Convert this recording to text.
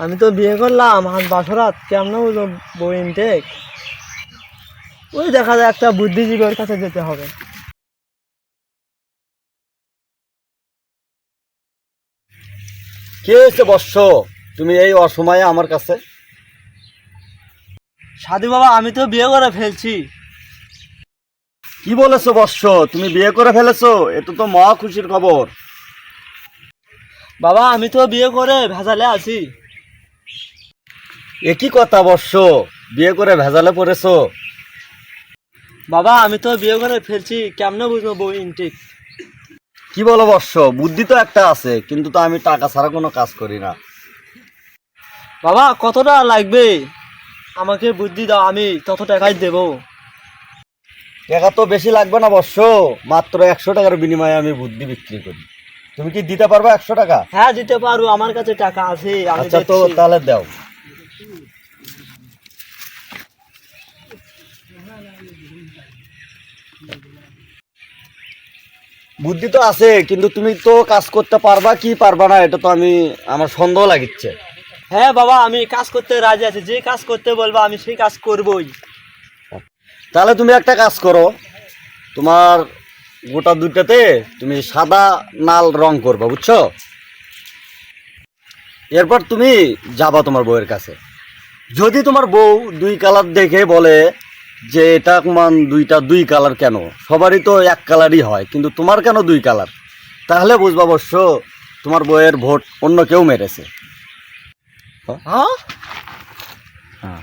আমি তো বিয়ে করলাম আজ বাসরাত কেমন বুঝবো বউ ইনটেক। ওই দেখা যায় একটা বুদ্ধিজীবীর কাছে যেতে হবে। কি হয়েছে বৎস, তুমি এই অসময়ে আমার কাছে? সাধু বাবা, আমি তো বিয়ে করে ফেলছি। কি বলেছো বৎস, তুমি বিয়ে করে ফেলেছো? এটা তো মহা খুশির খবর। বাবা, আমি তো বিয়ে করে ভেজালে আছি। একই কথা বৎস, বিয়ে করে ভেজালে পড়েছো? বাবা, আমি তো বিয়ে করে ফেলছি, কেমন বুঝবো বউ ইনটেক। কি বলো বৎস, বুদ্ধি তো একটা আছে, কিন্তু তো আমি টাকা ছাড়া কোনো কাজ করি না। বাবা, কতটা লাগবে? আমাকে বুদ্ধি দাও, আমি তত টাকাই দেবো। টাকা তো বেশি লাগবে না বৎস, মাত্র 100 টাকার বিনিময়ে আমি বুদ্ধি বিক্রি করি। তুমি কি দিতে পারবে 100 টাকা? হ্যাঁ, দিতে পারবো, আমার কাছে টাকা আছে, আমি আচ্ছা, তো দিচ্ছি। তাহলে দাও। বুদ্ধি তো আছে, কিন্তু তুমি তো কাজ করতে পারবা কি পারবা না, এটা তো আমার সন্দেহ লাগিচ্ছে। হ্যাঁ বাবা, আমি কাজ করতে রাজি আছি, যে কাজ করতে বলবো আমি সেই কাজ করবোই। তাহলে তুমি একটা কাজ করো, তোমার গোটা দুইটাতে তুমি সাদা লাল রং করবা, বুঝছো? এরপর তুমি যাবা তোমার বউয়ের কাছে। যদি তোমার বউ দুই কালার দেখে বলে যে এটা দুইটা দুই কালার কেন, সবারই তো এক কালারই হয়, কিন্তু তোমার কেন দুই কালার, তাহলে বুঝবা অবশ্য তোমার বউয়ের ভোট অন্য কেউ মেরেছে। হ্যাঁ। হ্যাঁ।